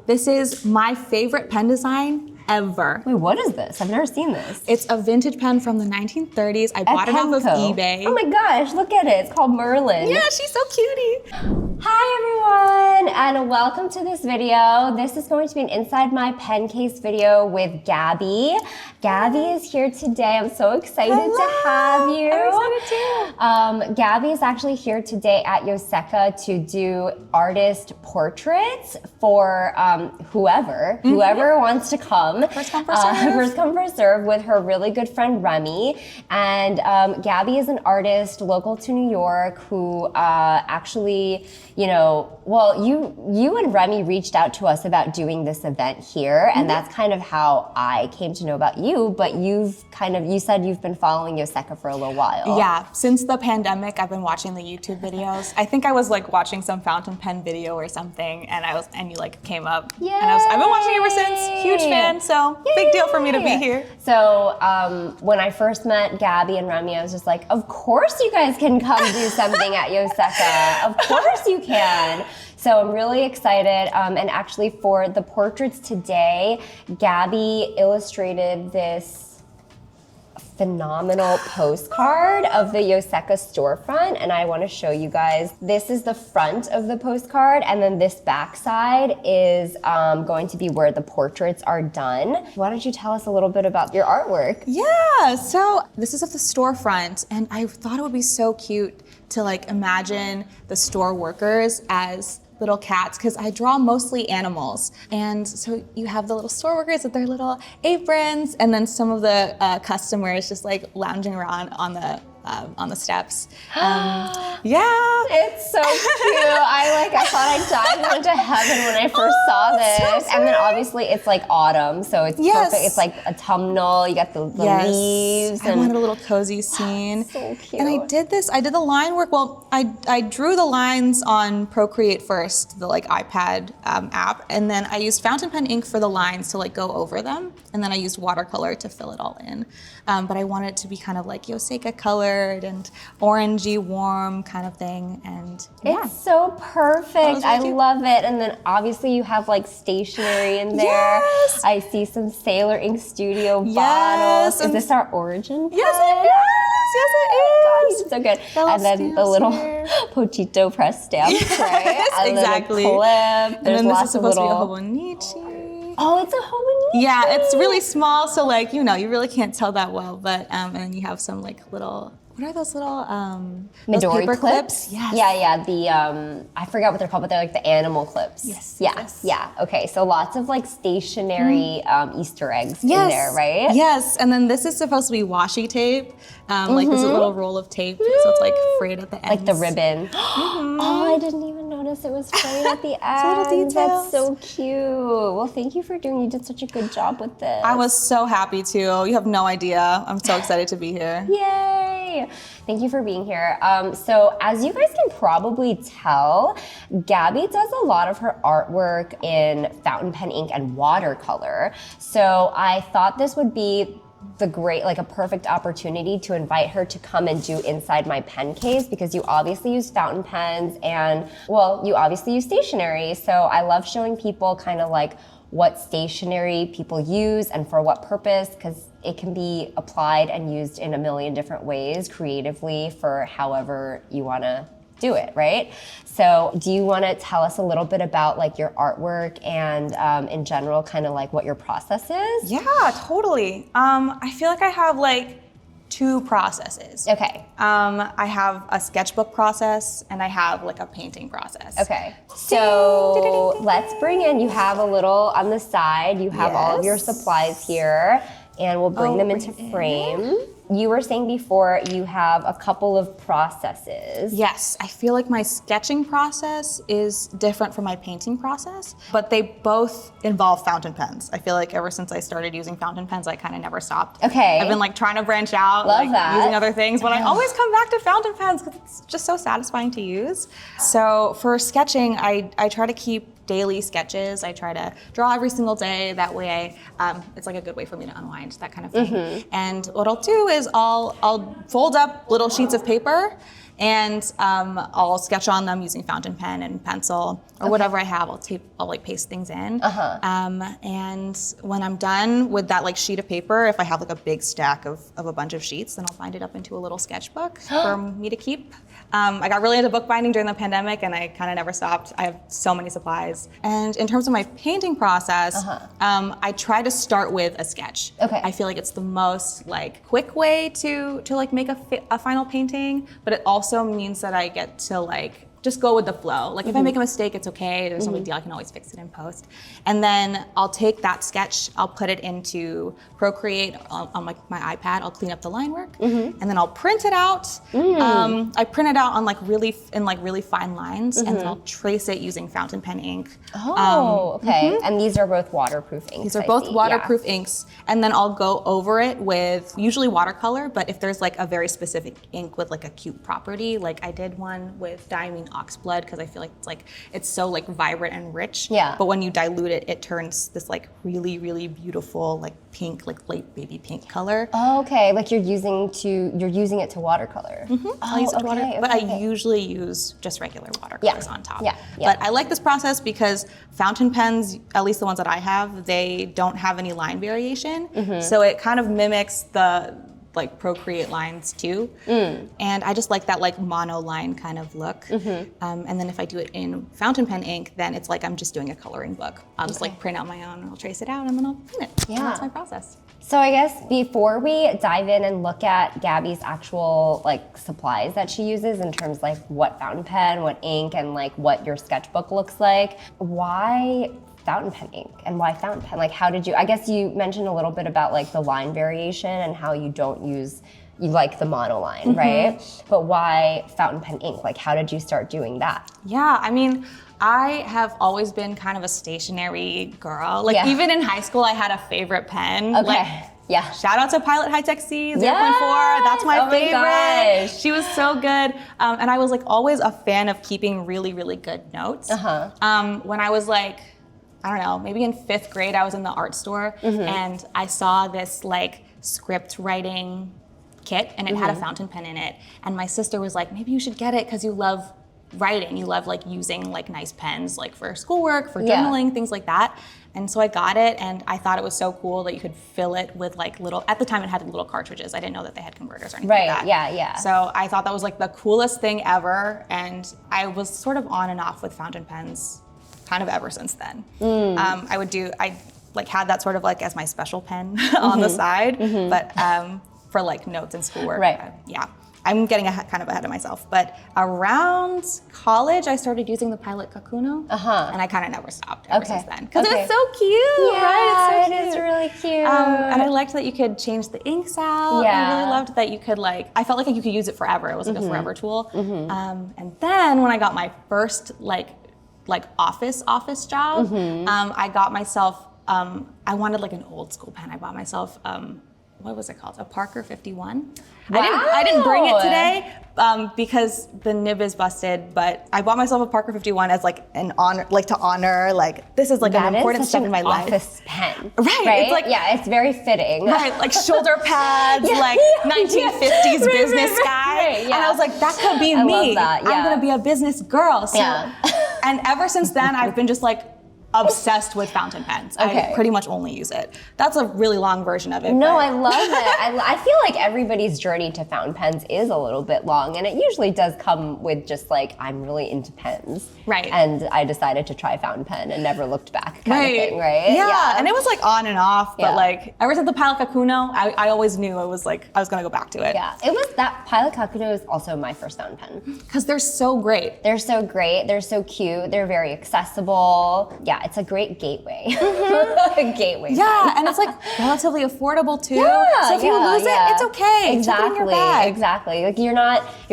This is my favorite pen design ever. Wait, what is this? I've never seen this. It's a vintage pen from the 1930s. I bought it off of eBay. Oh my gosh, look at it. It's called Merlin. Yeah, she's so cutie. Hi everyone, and welcome to this video. This is going to be an Inside My Pen Case video with Gabby. Gabby is here today. I'm so excited to have you. I'm excited too. Gabby is actually here today at Yoseka to do artist portraits for whoever wants to come. First come, first serve. First come, first serve with her really good friend Remi. And Gabby is an artist local to New York who actually, you and Remi reached out to us about doing this event here, and that's kind of how I came to know about you, but you said you've been following Yoseka for a little while. Yeah, since the pandemic, I've been watching the YouTube videos. I think I was like watching some fountain pen video or something, and you like came up. Yay! And I've been watching ever since. Huge fan, so big deal for me to be here. So when I first met Gabby and Remi, I was just like, of course you guys can come do something at Yoseka. Of course you can. So I'm really excited, and actually for the portraits today, Gabby illustrated this phenomenal postcard of the Yoseka storefront, and I want to show you guys. This is the front of the postcard, and then this back side is going to be where the portraits are done. Why don't you tell us a little bit about your artwork? Yeah, so this is of the storefront, and I thought it would be so cute to like imagine the store workers as little cats, because I draw mostly animals. And so you have the little store workers with their little aprons, and then some of the customers just like lounging around on the steps. Yeah. It's so cute. I thought I dived into heaven when I first saw this. So and then obviously it's like autumn, so it's perfect. It's like autumnal, you got the leaves. I wanted a little cozy scene. So cute. And I did the line work. Well, I drew the lines on Procreate first, the like iPad app, and then I used fountain pen ink for the lines to like go over them, and then I used watercolor to fill it all in. But I wanted it to be kind of like Yoseka colored and orangey warm kind of thing, and it's so perfect. I love it. And then obviously you have like stationery in there. Yes. I see some Sailor Ink Studio bottles. Is this our origin pen? Yes, it is. Yes, it is. It's so good. And then the little Pochito press stamp tray. Exactly. Clip. And There's then this lots is supposed of little... to be a Hobonichi. Oh, it's a Hobonichi. Yeah, it's really small, so like, you really can't tell that well, but and then you have some like little, what are those little Midori paper clips? Yes. Yeah, the I forgot what they're called, but they're like the animal clips. Yes. Yeah. Okay, so lots of like stationary Easter eggs in there, right? Yes, and then this is supposed to be washi tape, like this little roll of tape, so it's like frayed at the ends. Like the ribbon. Oh, I didn't even notice it was frayed at the end. Little details. That's so cute. Well, thank you you did such a good job with this. I was so happy to. You have no idea. I'm so excited to be here. Yay! Thank you for being here. So as you guys can probably tell, Gabby does a lot of her artwork in fountain pen ink and watercolor. So I thought this would be a perfect opportunity to invite her to come and do Inside My Pen Case, because you obviously use fountain pens and, well, you obviously use stationery. So I love showing people kind of like what stationery people use and for what purpose, because it can be applied and used in a million different ways creatively for however you want to do it, right? So do you want to tell us a little bit about like your artwork and in general kind of like what your process is? Yeah, totally. I feel like I have like two processes. Okay. I have a sketchbook process and I have like a painting process. Okay. So let's bring in, you have a little on the side, you have all of your supplies here, and we'll bring them into frame. You were saying before you have a couple of processes. Yes, I feel like my sketching process is different from my painting process, but they both involve fountain pens. I feel like ever since I started using fountain pens, I kind of never stopped. Okay. I've been like trying to branch out, using other things, but I always come back to fountain pens because it's just so satisfying to use. So for sketching, I try to keep daily sketches. I try to draw every single day. That way, it's like a good way for me to unwind, that kind of thing. And what I'll do is I'll fold up little sheets of paper, And I'll sketch on them using fountain pen and pencil or whatever I have. I'll like paste things in. And when I'm done with that like sheet of paper, if I have like a big stack of a bunch of sheets, then I'll bind it up into a little sketchbook for me to keep. I got really into bookbinding during the pandemic and I kind of never stopped. I have so many supplies. And in terms of my painting process, I try to start with a sketch. I feel like it's the most like quick way to like make a final painting, but it also means that I get to like just go with the flow. Like if I make a mistake, it's okay. There's no big deal. I can always fix it in post. And then I'll take that sketch, I'll put it into Procreate on like my iPad. I'll clean up the line work, and then I'll print it out. I print it out on like really fine lines, and then I'll trace it using fountain pen ink. And these are both waterproof inks. These are both waterproof inks, and then I'll go over it with usually watercolor. But if there's like a very specific ink with like a cute property, like I did one with diamine oxblood because I feel like it's so like vibrant and rich. But when you dilute it, it turns this like really, really beautiful like pink, like light baby pink color. Like you're using it to watercolor. I'll use it to water, but I usually use just regular watercolors on top. But I like this process because fountain pens, at least the ones that I have, they don't have any line variation. So it kind of mimics the like Procreate lines too. And I just like that like mono line kind of look. And then if I do it in fountain pen ink, then it's like I'm just doing a coloring book. I'll just like print out my own, I'll trace it out, and then I'll paint it. And that's my process. So I guess before we dive in and look at Gabby's actual like supplies that she uses in terms like what fountain pen, what ink, and like what your sketchbook looks like, why fountain pen ink and why fountain pen? Like how did you, I guess you mentioned a little bit about like the line variation and how you like the monoline, right? But why fountain pen ink? Like how did you start doing that? Yeah, I mean, I have always been kind of a stationary girl. Like even in high school, I had a favorite pen. Shout out to Pilot Hi-Tec-C 0.4. That's my favorite. Gosh. She was so good. And I was like always a fan of keeping really, really good notes. When I was like, I don't know, maybe in 5th grade, I was in the art store and I saw this like script writing kit and it had a fountain pen in it. And my sister was like, maybe you should get it because you love writing. You love like using like nice pens like for schoolwork, for journaling, things like that. And so I got it and I thought it was so cool that you could fill it with like little, at the time it had little cartridges. I didn't know that they had converters or anything like that. So I thought that was like the coolest thing ever. And I was sort of on and off with fountain pens kind of ever since then. I like had that sort of like as my special pen on the side, but for like notes and schoolwork. I'm getting kind of ahead of myself, but around college, I started using the Pilot Kakuno, and I kind of never stopped ever since then. Because it's so cute, right? It's so cute. It is really cute. And I liked that you could change the inks out. I really loved that you could like, I felt like you could use it forever. It was like a forever tool. And then when I got my first like office job, I got myself, I wanted like an old school pen. I bought myself, what was it called? A Parker 51. I didn't bring it today because the nib is busted, but I bought myself a Parker 51 as like an honor, like to honor, like this is like an important step in my life. Office pen. Right. It's like, it's very fitting. Right, like shoulder pads, like 1950s business guy. And I was like, that could be me. Love that. I'm gonna be a business girl. So, and ever since then, I've been just like, obsessed with fountain pens. I pretty much only use it. That's a really long version of it. No, I love it. I feel like everybody's journey to fountain pens is a little bit long, and it usually does come with just like, I'm really into pens. Right. And I decided to try fountain pen and never looked back kind of thing, right? Yeah, and it was like on and off, but like ever since the Pilot Kakuno, I always knew it was like, I was gonna go back to it. Yeah, it was that Pilot Kakuno is also my first fountain pen. Because they're so great. They're so great, they're so cute, they're very accessible. Yeah, it's a great gateway. Gateway. Yeah, and it's like relatively affordable too. So if you lose it, it's okay. Exactly. Keep it in your bag. Exactly. Like you're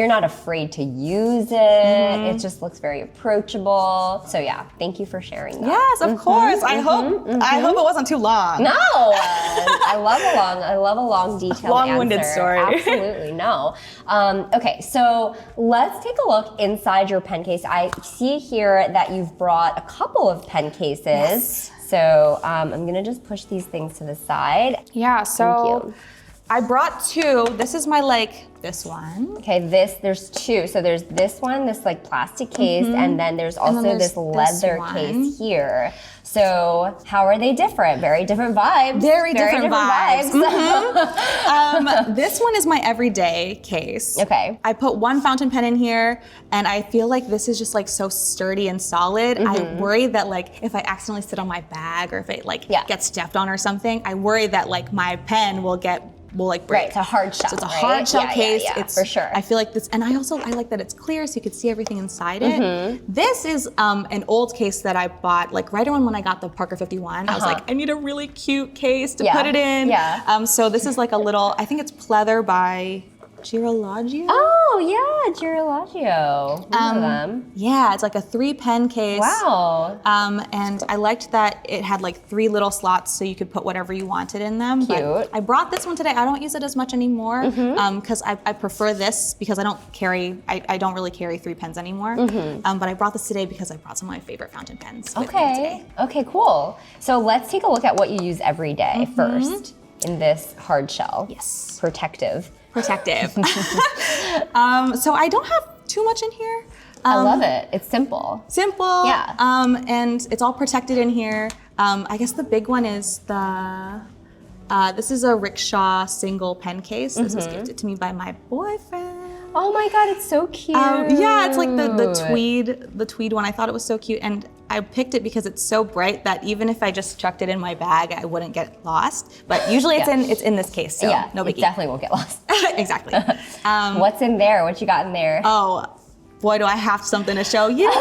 not afraid to use it. It just looks very approachable. So yeah, thank you for sharing that. Yes, of course. I hope it wasn't too long. No, I love a long detailed long-winded answer. Story. Absolutely, no. Okay, so let's take a look inside your pen case. I see here that you've brought a couple of pen cases. Yes. So I'm gonna just push these things to the side. Yeah, so I brought two. This is my this one. Okay, there's two. So there's this one, this like plastic case, and then there's also this leather case here. So how are they different? Very different vibes. Very different vibes. This one is my everyday case. Okay. I put one fountain pen in here, and I feel like this is just so sturdy and solid. I worry that if I accidentally sit on my bag or if it gets stepped on or something, I worry that my pen will break. Right, it's a hard shell. So it's a hard shell case. It's for sure. I feel like this, and I like that it's clear so you can see everything inside it. This is an old case that I bought right around when I got the Parker 51. I was like, I need a really cute case to put it in. Yeah. So this is a little, I think it's pleather by Girolagio. Oh yeah, Girolagio. Remember them? Yeah, it's a 3-pen case. Wow. And I liked that it had 3 little slots so you could put whatever you wanted in them. Cute. But I brought this one today. I don't use it as much anymore because I prefer this because I don't really carry 3 pens anymore. But I brought this today because I brought some of my favorite fountain pens with me today. Okay, cool. So let's take a look at what you use every day first in this hard shell. Yes. Protective. So I don't have too much in here. I love it. It's simple. Simple. Yeah. And it's all protected in here. I guess the big one is this is a Rickshaw single pen case. This was gifted to me by my boyfriend. Oh my God, it's so cute. Yeah, it's the tweed one. I thought it was so cute, and I picked it because it's so bright that even if I just chucked it in my bag, I wouldn't get lost. But usually it's in this case, so no biggie. It definitely won't get lost. Exactly. What's in there? What you got in there? Oh, boy, do I have something to show you.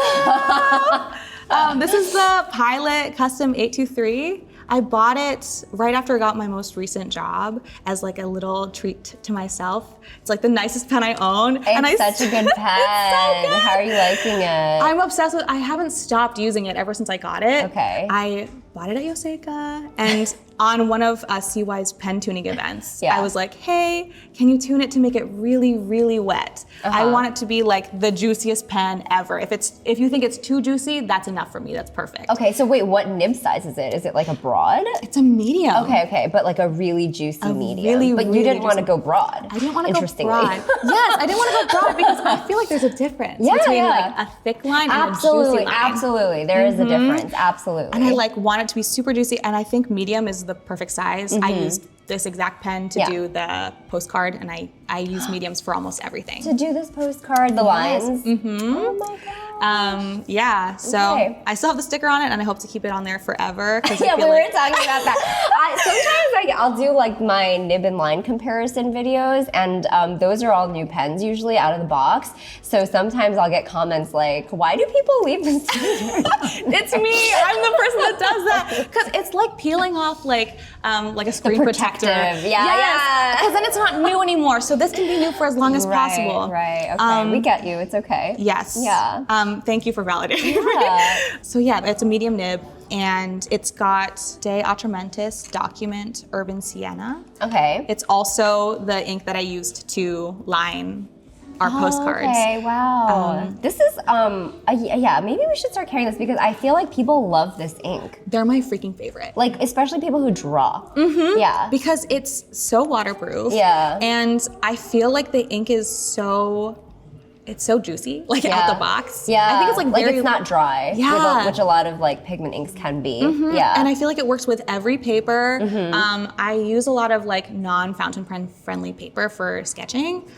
This is the Pilot Custom 823. I bought it right after I got my most recent job as a little treat to myself. It's the nicest pen I own. It's such a good pen. It's so good. How are you liking it? I'm obsessed with it. I haven't stopped using it ever since I got it. Okay. I bought it at Yoseika, and on one of CY's pen tuning events, I was like, hey, can you tune it to make it really, really wet? I want it to be the juiciest pen ever. If you think it's too juicy, that's enough for me. That's perfect. Okay, so wait, what nib size is it? Is it a broad? It's a medium. Okay, but a really juicy medium. But you didn't want to go broad. I didn't want to go broad. Yes, I didn't want to go broad because I feel like there's a difference between a thick line and a juicy line. Absolutely, there is a difference. Absolutely. And I want it to be super juicy, and I think medium is the perfect size. I used this exact pen to do the postcard, and I use mediums for almost everything. To do this postcard, the lines? Oh my God. Yeah, so I still have the sticker on it, and I hope to keep it on there forever. Yeah, we were talking about that. Sometimes I'll do my nib and line comparison videos, and those are all new pens usually out of the box. So sometimes I'll get comments like, why do people leave this? It's me. I'm the person that does that. Because it's like peeling off a screen protector. Yeah. Because then it's not new anymore. So this can be new for as long as possible. Right. Okay. We get you. It's okay. Yes. Yeah. Thank you for validating. Yeah. So it's a medium nib, and it's got Atramentis Document Urban Sienna. Okay. It's also the ink that I used to line our postcards. Okay, wow. This is, maybe we should start carrying this because I feel like people love this ink. They're my freaking favorite. Especially people who draw. Yeah. Because it's so waterproof. Yeah. And I feel like the ink is so juicy, out the box. Yeah. I think it's very it's not dry. Yeah. Which a lot of pigment inks can be. Yeah. And I feel like it works with every paper. I use a lot of non-fountain pen friendly paper for sketching.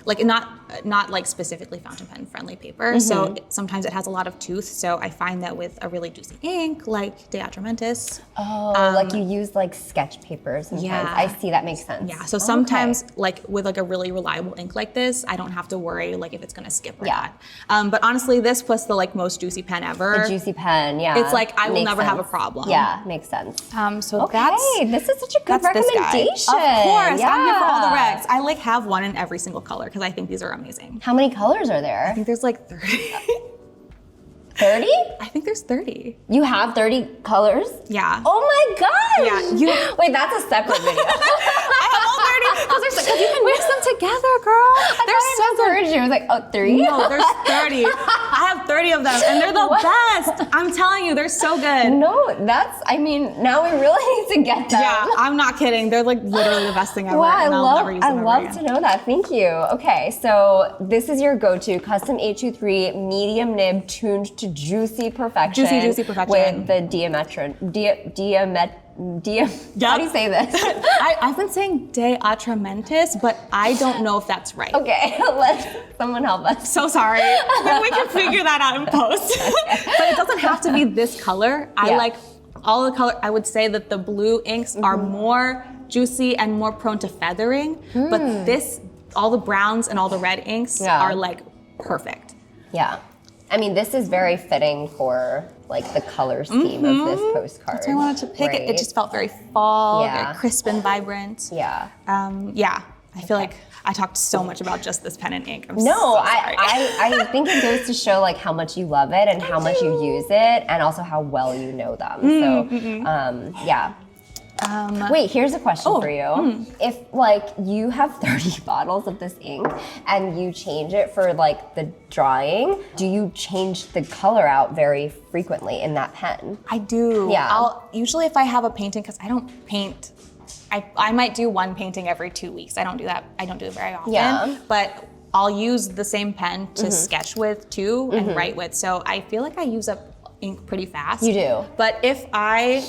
Not specifically fountain pen friendly paper. So sometimes it has a lot of tooth. So I find that with a really juicy ink like Atramentis. Oh, you use sketch papers sometimes. Yeah. I see, that makes sense. Yeah. So sometimes with a really reliable ink like this, I don't have to worry if it's gonna skip or not. But honestly, this plus the most juicy pen ever. The juicy pen, yeah. It's I will never have a problem. Yeah, makes sense. So this is such a good recommendation. Of course, I'm here for all the recs. I have one in every single color because I think these are amazing. How many colors are there? I think there's 30. 30? I think there's 30. You have 30 colors? Yeah. Oh my God! Yeah. Wait, that's a separate video. I have all 30 because you can mix them together, girl. I just heard you. I was like, 3? No, there's 30. I have 30 of them, and they're the best. I'm telling you, they're so good. No, now we really need to get them. Yeah, I'm not kidding. They're like literally the best thing ever. Wow, and I'll never use them ever love again. to know that. Thank you. Okay, so this is your go-to custom H23 medium nib tuned to juicy perfection. Juicy perfection. With the how do you say this? I've been saying de Atramentis, but I don't know if that's right. Okay, let someone help us. So sorry. We can figure that out in post. But it doesn't have to be this color. I like all the color. I would say that the blue inks are more juicy and more prone to feathering, but all the browns and all the red inks are like perfect. Yeah. I mean, this is very fitting for like the color scheme of this postcard. That's why I wanted to pick it. It just felt very fall, very crisp and vibrant. Yeah. I feel like I talked so much about just this pen and ink. I'm no, so sorry. I think it goes to show like how much you love it and how much you use it, and also how well you know them. So, wait, here's a question for you. If like you have 30 bottles of this ink and you change it for like the drying, do you change the color out very frequently in that pen? I do. Yeah. I'll usually, if I have a painting, because I don't paint, I might do one painting every 2 weeks. I don't do that. I don't do it very often. Yeah. But I'll use the same pen to sketch with too and write with. So I feel like I use up ink pretty fast. You do. But if I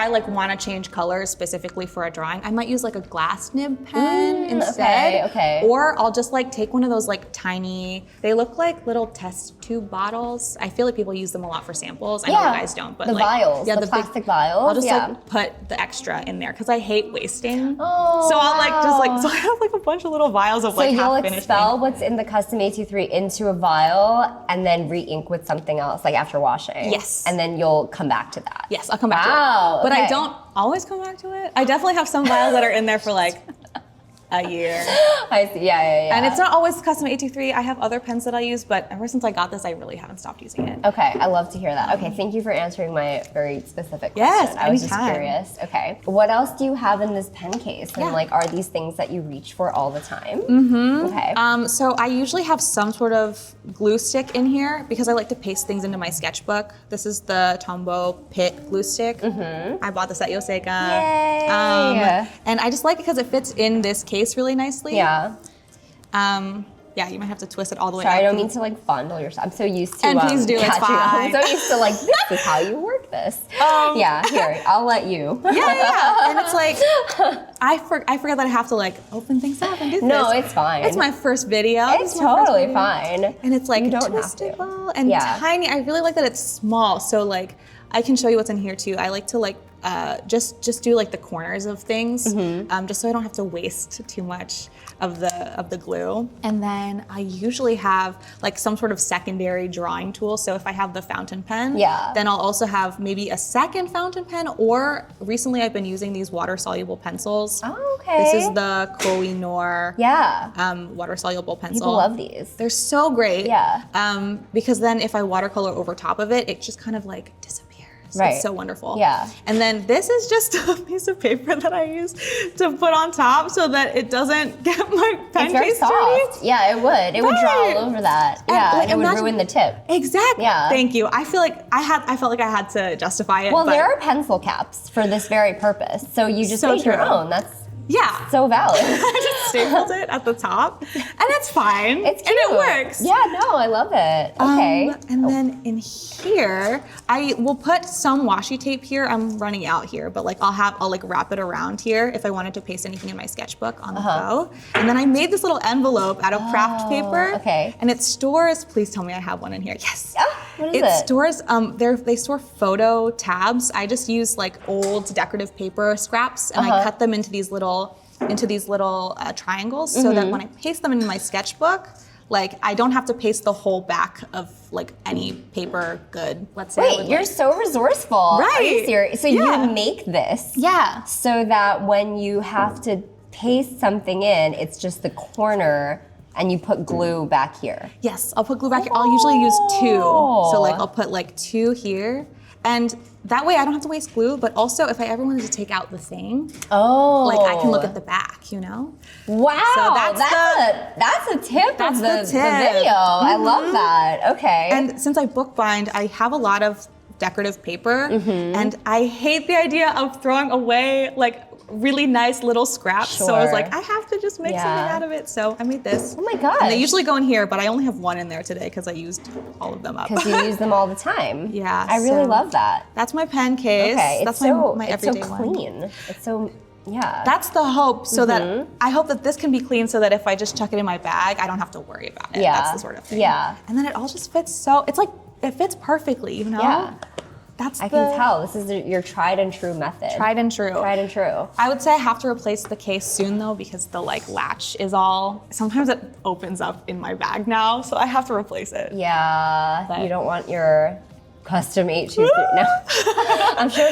like want to change colors specifically for a drawing, I might use like a glass nib pen instead. Okay. Or I'll just like take one of those like tiny, they look like little test tube bottles. I feel like people use them a lot for samples. I know you guys don't, but the like vials, the big plastic vials. I'll just like put the extra in there because I hate wasting. Oh, so I'll like just like, so I have like a bunch of little vials of like half finished. So you'll expel what's in the custom A23 into a vial and then re-ink with something else, like after washing. Yes. And then you'll come back to that. Yes, I'll come back to it. Wow. But I okay. don't always come back to it. I definitely have some vials that are in there for like a year. I see, yeah. And it's not always custom A23. I have other pens that I use, but ever since I got this, I really haven't stopped using it. Okay, I love to hear that. Okay, thank you for answering my very specific question. Yes, I was just anytime. curious. Okay, what else do you have in this pen case? And like, are these things that you reach for all the time? Okay. So I usually have some sort of glue stick in here because I like to paste things into my sketchbook. This is the Tombow Pit glue stick. I bought this at Yoseka. Yay! And I just like it because it fits in this case really nicely. Yeah. Yeah, you might have to twist it all the way Sorry, up. I don't mean to like fondle your. I'm so used to. And please do, it's catching up. fine. I'm so used to like this is how you work this. Yeah, here I'll let you. Yeah. And it's like I forget that I have to like open things up and do this. No, it's fine. It's my first video. It's totally fine. And it's like you don't have to. twistable and tiny. I really like that it's small. So like I can show you what's in here too. I like to like just do like the corners of things, just so I don't have to waste too much of the glue. And then I usually have like some sort of secondary drawing tool. So if I have the fountain pen, then I'll also have maybe a second fountain pen, or recently I've been using these water-soluble pencils. Oh, okay. This is the Koh-i-Noor water-soluble pencil. People love these. They're so great. Yeah. Because then if I watercolor over top of it, it just kind of like disappears. So Right. It's so wonderful. Yeah. And then this is just a piece of paper that I use to put on top so that it doesn't get my pen It's very case soft. dirty. Yeah, it would. It would draw all over that. Yeah, and it would imagine- ruin the tip. Exactly. Yeah. Thank you. I feel like I felt like I had to justify it. Well, but there are pencil caps for this very purpose. So you just So make your true. own. That's yeah. so valid. I just stapled it at the top, and it's fine. It's cute. And it works. Yeah, no, I love it. Okay. And then in here, I will put some washi tape here. I'm running out here, but like I'll like wrap it around here if I wanted to paste anything in my sketchbook on the go. And then I made this little envelope out of craft paper. Okay. And it stores, please tell me I have one in here. Yes. What is it? It stores, they store photo tabs. I just use like old decorative paper scraps and I cut them into these little triangles so that when I paste them into my sketchbook, like I don't have to paste the whole back of like any paper good. Let's say. Wait, you're so resourceful. Right. Are you serious? So Yeah. you make this. Yeah. So that when you have to paste something in, it's just the corner and you put glue back here. Yes, I'll put glue back here. I'll usually use two. So like I'll put like two here. And that way I don't have to waste glue, but also if I ever wanted to take out the thing, Oh. like I can look at the back, you know? Wow, So that's a tip That's of the the tip. video. I love that. Okay. And since I bookbind, I have a lot of decorative paper, Mm-hmm. and I hate the idea of throwing away like really nice little scraps. So I was Sure. like, I have to just make Yeah. something out of it. So I made this. Oh my gosh. And they usually go in here, but I only have one in there today because I used all of them up. Because you use them all the time. Yeah, I really so- love that. That's my pen case. Okay. That's it's so, my it's so everyday one. clean. It's so, yeah. That's the hope, so Mm-hmm. that I hope that this can be clean so that if I just chuck it in my bag, I don't have to worry about it. Yeah. That's the sort of thing. Yeah. And then it all just fits it's like, it fits perfectly, you know? Yeah. That's I can tell. This is your tried and true method. Tried and true. Tried and true. I would say I have to replace the case soon though, because the like latch is sometimes it opens up in my bag now, so I have to replace it. Yeah. But- You don't want your custom 823. No. I'm sure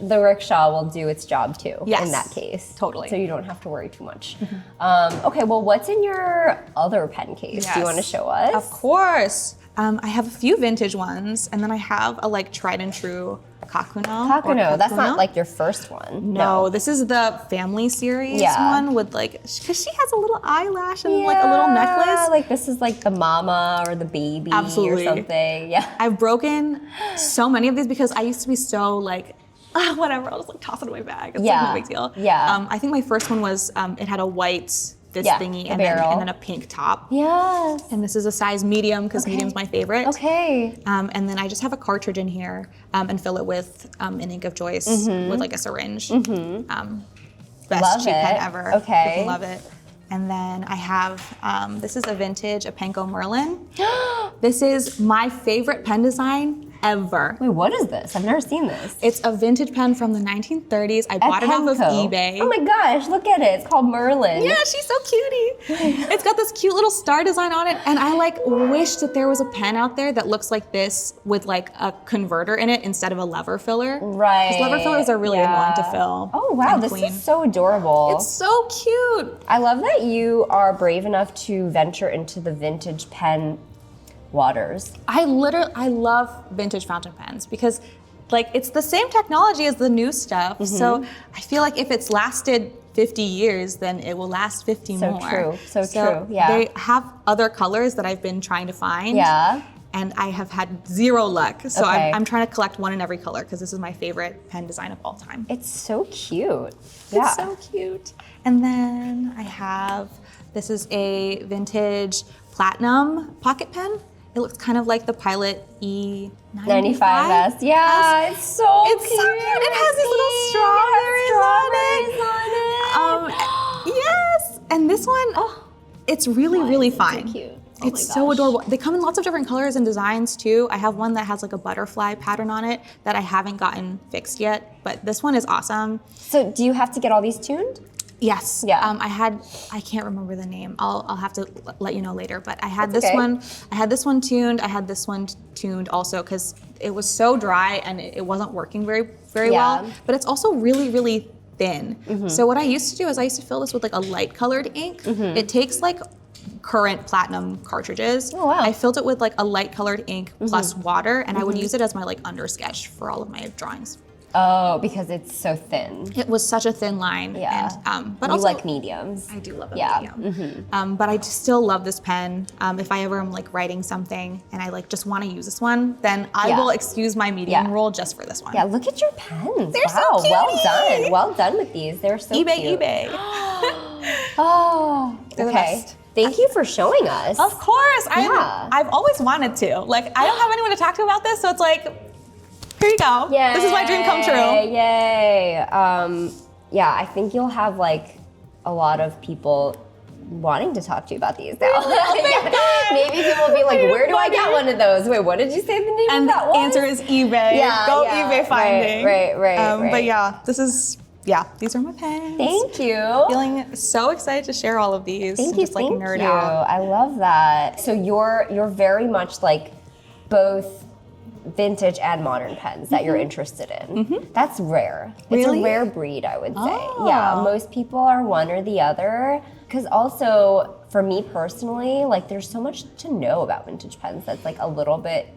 the Rickshaw will do its job too Yes, in that case. totally. So you don't have to worry too much. Okay, well, what's in your other pen case? Do you Yes. want to show us? Of course. I have a few vintage ones, and then I have a like tried and true Kakuno. or Kakuno. That's Kakuno. not like your first one. No, this is the family series Yeah. one with like, because she has a little eyelash and like a little necklace. Like this is like the mama or the baby Absolutely. or something. Yeah. I've broken so many of these because I used to be so like, whatever, I'll just like toss it in my bag. It's Yeah. like no big deal. Yeah. I think my first one was, it had a white Yeah, thingy the and barrel. then a pink top. Yes. And this is a size medium because medium's my favorite. Okay. And then I just have a cartridge in here and fill it with an ink of choice with like a syringe. Best Love cheap pen it. ever. Okay. Freaking love it. And then I have, this is a vintage Epenco Merlin. This is my favorite pen design ever. Wait, what is this? I've never seen this. It's a vintage pen from the 1930s. I bought it off of Epenco. eBay. Oh my gosh, look at it. It's called Merlin. Yeah, she's so cutie. It's got this cute little star design on it, and I like wish that there was a pen out there that looks like this with like a converter in it instead of a lever filler. Right. Because lever fillers are really annoying to fill. Oh wow, and this clean. is so adorable. It's so cute. I love that you are brave enough to venture into the vintage pen waters. I love vintage fountain pens because like it's the same technology as the new stuff. So I feel like if it's lasted 50 years, then it will last 50 So more. true, so true, yeah. They have other colors that I've been trying to find. Yeah. And I have had zero luck. So Okay. I'm trying to collect one in every color because this is my favorite pen design of all time. It's so cute. Yeah. It's so cute. And then I have, this is a vintage platinum pocket pen. It looks kind of like the Pilot E95. 95S. Yeah, it's so It's cute. so cute. It has these little strawberries on it. Yes. And this one, it's really, really fine. So cute. Oh It's my so gosh. adorable. They come in lots of different colors and designs too. I have one that has like a butterfly pattern on it that I haven't gotten fixed yet, but this one is awesome. So do you have to get all these tuned? Yes. Yeah. I can't remember the name. I'll have to let you know later. But I had That's this okay. one. I had this one tuned. I had this one tuned also because it was so dry and it wasn't working very Yeah. well. But it's also really, really thin. So what I used to do is I used to fill this with like a light colored ink. It takes like current platinum cartridges. Oh, wow. I filled it with like a light colored ink plus water, and I would use it as my like under sketch for all of my drawings. Oh, because it's so thin. It was such a thin line. Yeah. And, but you also like mediums. I do love a Yeah. medium. But I still love this pen. If I ever am like writing something and I like just want to use this one, then I Yeah. will excuse my medium Yeah. rule just for this one. Yeah, look at your pens. They're so wow, well cutie. done. Well done with these. They're so eBay, cute. eBay. Oh, They're the okay. best. Thank you for showing us. Of course. Yeah. I've always wanted to. Like, I don't have anyone to talk to about this, so it's like, here you go. Yay. This is my dream come true. Yay. Yeah, I think you'll have like a lot of people wanting to talk to you about these now. Yeah. Maybe people will be like, where do I get one of those? Wait, what did you say the name And of that the was? answer is eBay. Yeah, Go yeah. eBay finding. Right. But yeah, these are my pens. Thank you. Feeling so excited to share all of these. Thank and you, just like thank nerd you. out. I love that. So you're very much like both vintage and modern pens that you're interested in. That's rare. Really? It's a rare breed, I would say. Oh. Yeah, most people are one or the other. Because also, for me personally, like there's so much to know about vintage pens that's like a little bit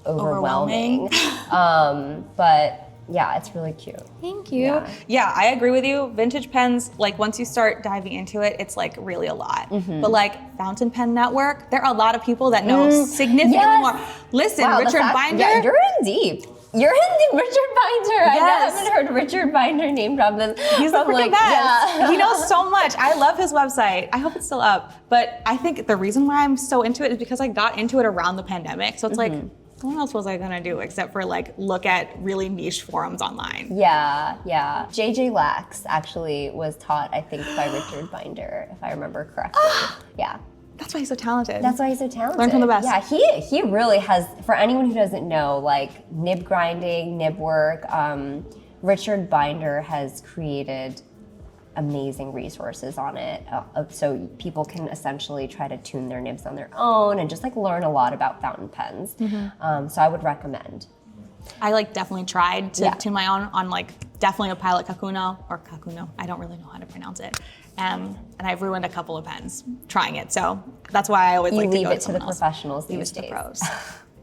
overwhelming. But yeah, it's really cute. Thank you. Yeah, I agree with you. Vintage pens, like once you start diving into it, it's like really a lot. But like Fountain Pen Network, there are a lot lot that know significantly more. Listen, Richard Binder. Yeah, you're in deep. You're in the Richard Binder. I haven't heard Richard Binder name drop this. He's the freaking best. He knows so much. I love his website. I hope it's still up. But I think the reason why I'm so into it is because I got into it around the pandemic. So it's like, what else was I gonna do except for like look at really niche forums online? Yeah. JJ Lax actually was taught, I think, by Richard Binder, if I remember correctly. Yeah. That's why he's so talented. That's why he's so talented. Learn from the best. Yeah, he really has, for anyone who doesn't know, like nib grinding, nib work, Richard Binder has created amazing resources on it. So people can essentially try to tune their nibs on their own and just like learn a lot about fountain pens. So I would recommend. I like definitely tried to tune my own on like definitely a Pilot Kakuno or Kakuno. I don't really know how to pronounce it. And I've ruined a couple of pens trying it. So that's why I always like to go to the professionals these days. Leave it to the pros.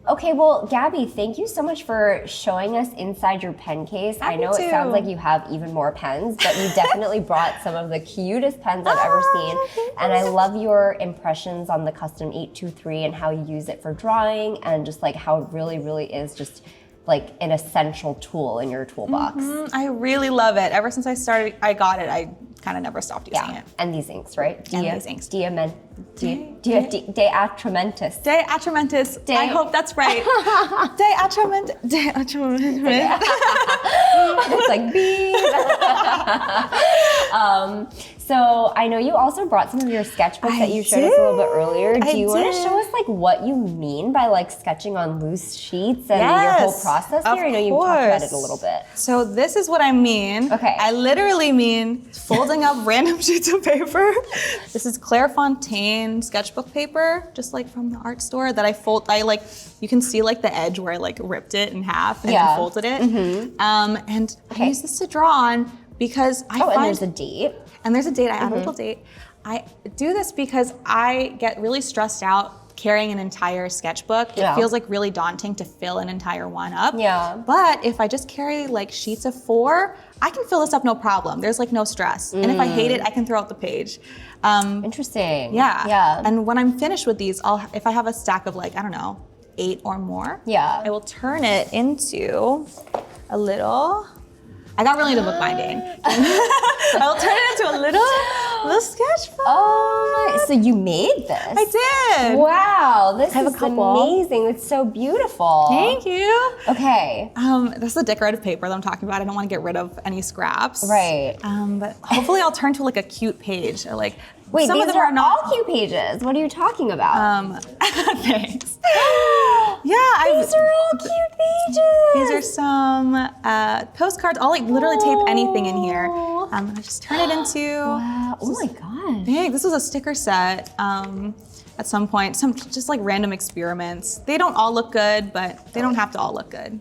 Okay, well, Gabby, thank you so much for showing us inside your pen case. I know it sounds like you have even more pens, but you definitely brought some of the cutest pens I've ever seen. And I love your impressions on the custom 823 and how you use it for drawing and just like how it really, really is just like an essential tool in your toolbox. I really love it. Ever since I got it, I kind of never stopped using it. And these inks, right? And these inks. De Atramentis. De Atramentis. I hope that's right. De Atramentis. De Atramentis. It's like beep. So I know you also brought some of your sketchbooks that you showed us a little bit earlier. Do you want to show us like what you mean by like sketching on loose sheets and your whole process here? I know you talked about it a little bit. So this is what I mean. Okay. I literally mean folding up random sheets of paper. This is Clairefontaine sketchbook paper, just like from the art store that I fold. You can see like the edge where I like ripped it in half and then folded it. And I use this to draw on because I find- and there's a date. And there's a date, I add a little date. I do this because I get really stressed out carrying an entire sketchbook. It feels like really daunting to fill an entire one up. But if I just carry like sheets of 4, I can fill this up no problem. There's like no stress. And if I hate it, I can throw out the page. Interesting. Yeah. And when I'm finished with these, if I have a stack of like, I don't know, 8 or more, I will turn it into a little, I got really into bookbinding. I will turn it into a little sketchbook. Oh my, so you made this? I did. Wow, this is amazing. It's so beautiful. Thank you. Okay. This is the decorative paper that I'm talking about. I don't want to get rid of any scraps. Right. But hopefully I'll turn to like a cute page. Or like, wait, some these of them are not all cute pages. What are you talking about? Thanks. These are all cute pages. These are some postcards. I'll like literally tape anything in here. I'm gonna just turn it into. Wow. Oh my gosh. Big. This was a sticker set at some point. Some just like random experiments. They don't all look good, but they don't have to all look good.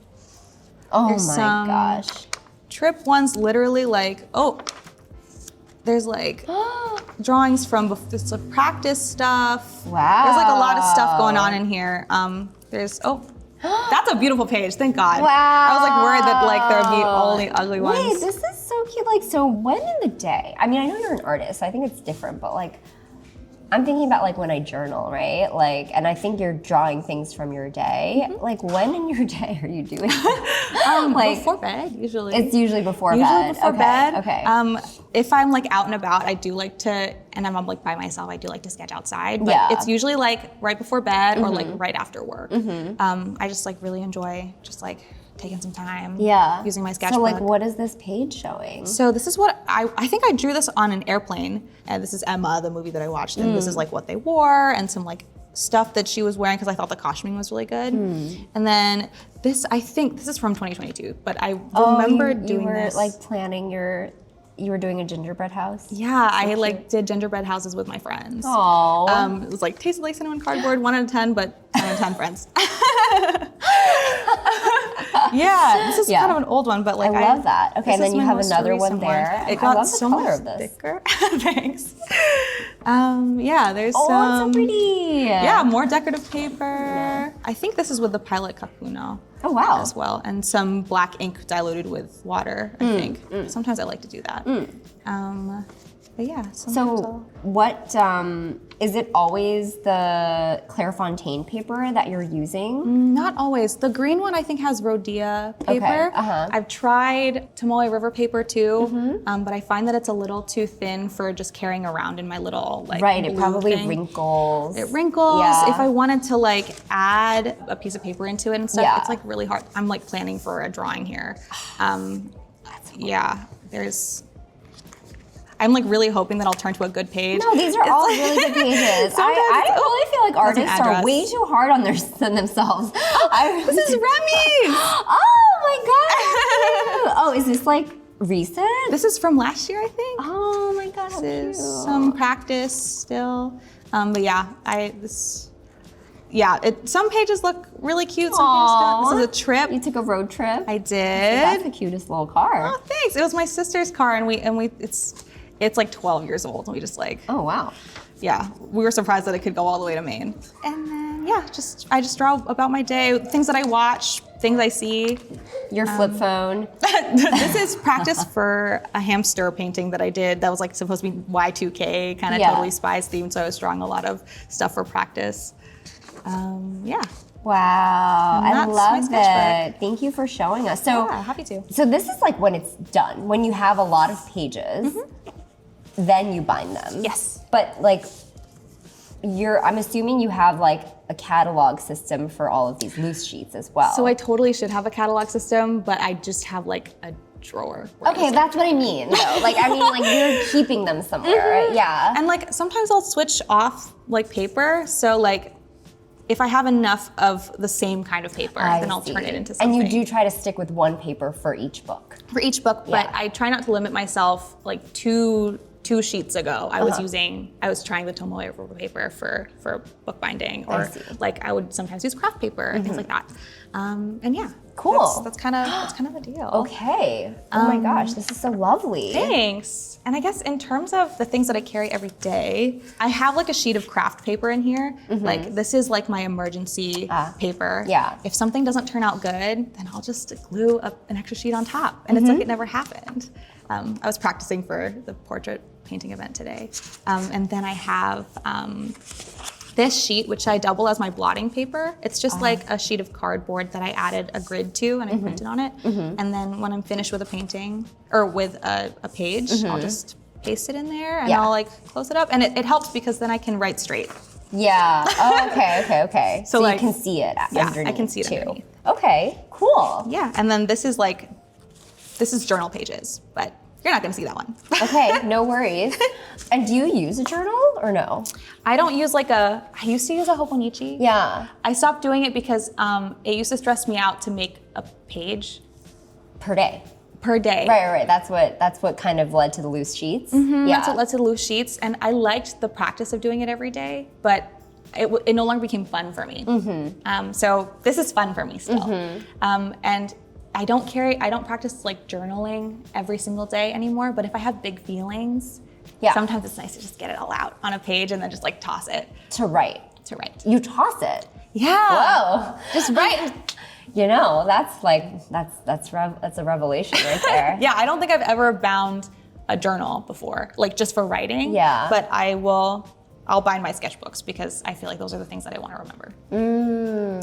Oh There's my some gosh. Trip ones literally like, there's like drawings from this like practice stuff. Wow. There's like a lot of stuff going on in here. That's a beautiful page, thank God. Wow. I was like worried that like there would be only ugly ones. Wait, this is so cute. Like, so when in the day, I mean, I know you're an artist, so I think it's different, but like, I'm thinking about like when I journal, right? Like, and I think you're drawing things from your day. Like, when in your day are you doing that? Like before bed, usually. It's usually before bed. Usually before bed. Okay. If I'm like out and about, I do like to, and I'm like by myself, I do like to sketch outside. But it's usually like right before bed or like right after work. I just like really enjoy just like taking some time using my sketchbook. So like what is this page showing? So this is what I think I drew this on an airplane. And this is Emma, the movie that I watched. And this is like what they wore and some like stuff that she was wearing because I thought the costuming was really good. And then this, I think this is from 2022, but I remember doing this. You were like planning you were doing a gingerbread house? Yeah, I like did gingerbread houses with my friends. Aww. It was like tasted like cinnamon cardboard, 1 out of 10, but 10 out of 10 friends. Yeah, this is kind of an old one, but like I love that. Okay, and then you have another one there. It got I love so the color much of this. thicker. Thanks. Yeah, there's Oh, some. it's so pretty. Yeah, more decorative paper. I think this is with the Pilot Kakuno. Oh, wow. As well, and some black ink diluted with water. I think sometimes I like to do that. But yeah. So what, is it always the Clairefontaine paper that you're using? Not always. The green one I think has Rhodia paper. Okay, I've tried Tomoe River paper too, but I find that it's a little too thin for just carrying around in my little like Right, it blue probably thing. Wrinkles. It wrinkles. Yeah. If I wanted to like add a piece of paper into it and stuff, Yeah. it's like really hard. I'm like planning for a drawing here. Yeah, I'm like really hoping that I'll turn to a good page. No, these are all really good pages. I really feel like artists are way too hard on themselves. This is Remi! Oh my god! Oh, is this like recent? This is from last year, I think. Oh my god, how cute. This is some practice still. But yeah, some pages look really cute, some pages don't. This is a trip. You took a road trip? I did. That's the cutest little car. Oh, thanks. It was my sister's car, and it's like 12 years old, and we just like. Oh wow. Yeah, we were surprised that it could go all the way to Maine. And then I just draw about my day, things that I watch, things I see. Your flip phone. This is practice for a hamster painting that I did that was like supposed to be Y2K, kind of totally Spies themed, so I was drawing a lot of stuff for practice. Wow, I love my it. Thank you for showing us. So, happy to. So this is like when it's done, when you have a lot of pages, then you bind them. Yes. But like, I'm assuming you have like a catalog system for all of these loose sheets as well. So I totally should have a catalog system, but I just have like a drawer. Okay, that's what I mean though. Like, I mean, like you're keeping them somewhere, yeah. And like sometimes I'll switch off like paper, so like if I have enough of the same kind of paper, then I'll turn it into something. And you do try to stick with one paper for each book. For each book, but I try not to limit myself. Like two sheets ago, I was trying the Tomoe River paper for bookbinding, or like I would sometimes use craft paper and things like that. And yeah, cool. That's kind of the deal. Okay. Oh my gosh, this is so lovely. Thanks. And I guess in terms of the things that I carry every day, I have like a sheet of craft paper in here. Like this is like my emergency paper. Yeah. If something doesn't turn out good, then I'll just glue an extra sheet on top, and it's like it never happened. I was practicing for the portrait painting event today. And then I have this sheet, which I double as my blotting paper. It's just like a sheet of cardboard that I added a grid to and I printed on it. And then when I'm finished with a painting or with a page, I'll just paste it in there and I'll like close it up. And it helps because then I can write straight. Yeah. Oh, okay. So like, you can see it underneath I can see it too. underneath. Okay, cool. Yeah, and then this is journal pages, but you're not gonna see that one. Okay, no worries. And do you use a journal or no? I don't use I used to use a Hobonichi. Yeah. I stopped doing it because it used to stress me out to make a page per day. Per day. Right. That's what kind of led to the loose sheets. Yeah. That's what led to the loose sheets, and I liked the practice of doing it every day, but it no longer became fun for me. So this is fun for me still. And I don't practice like journaling every single day anymore, but if I have big feelings, sometimes it's nice to just get it all out on a page and then just like toss it. To write. You toss it? Yeah. Whoa. Just write. You know, that's a revelation right there. Yeah, I don't think I've ever bound a journal before, like just for writing. Yeah. But I'll bind my sketchbooks because I feel like those are the things that I want to remember.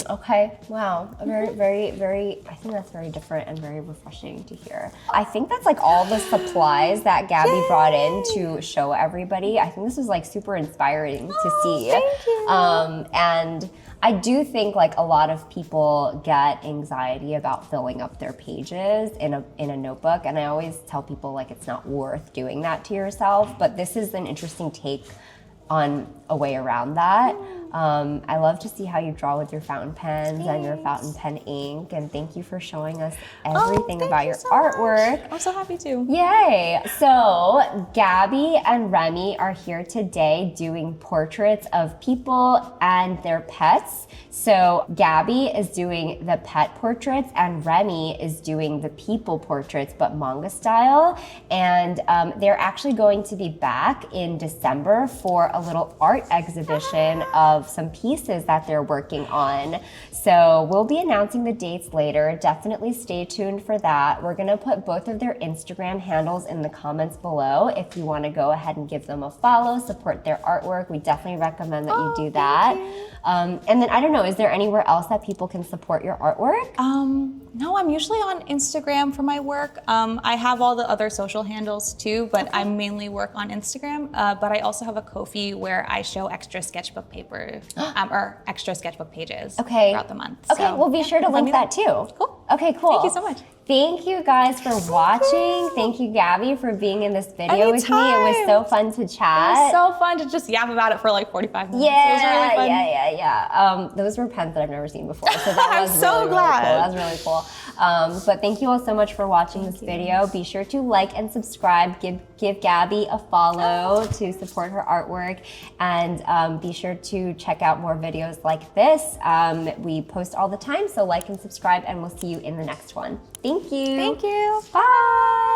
Okay, wow. Very, I think that's very different and very refreshing to hear. I think that's like all the supplies that Gabby brought in to show everybody. I think this was like super inspiring to see. Thank you. And I do think like a lot of people get anxiety about filling up their pages in a notebook, and I always tell people like it's not worth doing that to yourself, but this is an interesting take on a way around that. I love to see how you draw with your fountain pens and your fountain pen ink, and thank you for showing us everything about your artwork. I'm so happy to. Yay! So Gabby and Remi are here today doing portraits of people and their pets. So Gabby is doing the pet portraits and Remi is doing the people portraits, but manga style. And they're actually going to be back in December for a little art exhibition of some pieces that they're working on. So we'll be announcing the dates later. Definitely stay tuned for that. We're gonna put both of their Instagram handles in the comments below if you wanna go ahead and give them a follow, support their artwork. We definitely recommend that you do that. And then I don't know, is there anywhere else that people can support your artwork? No, I'm usually on Instagram for my work. I have all the other social handles too, but I mainly work on Instagram. But I also have a Ko-fi where I show extra sketchbook paper or extra sketchbook pages throughout the month. Okay, so, we'll be sure to link that too. Cool. Okay, cool. Thank you so much. Thank you guys for watching. Thank you, Gabby, for being in this video with me. It was so fun to chat. It was so fun to just yap about it for like 45 minutes. Yeah, it was really fun. yeah. Those were pens that I've never seen before, so that was I'm so really glad. cool. That was really cool. But thank you all so much for watching this video. Be sure to like and subscribe. Give Gabby a follow to support her artwork, and be sure to check out more videos like this. We post all the time, so like and subscribe, and we'll see you in the next one. Thank you. Thank you. Bye.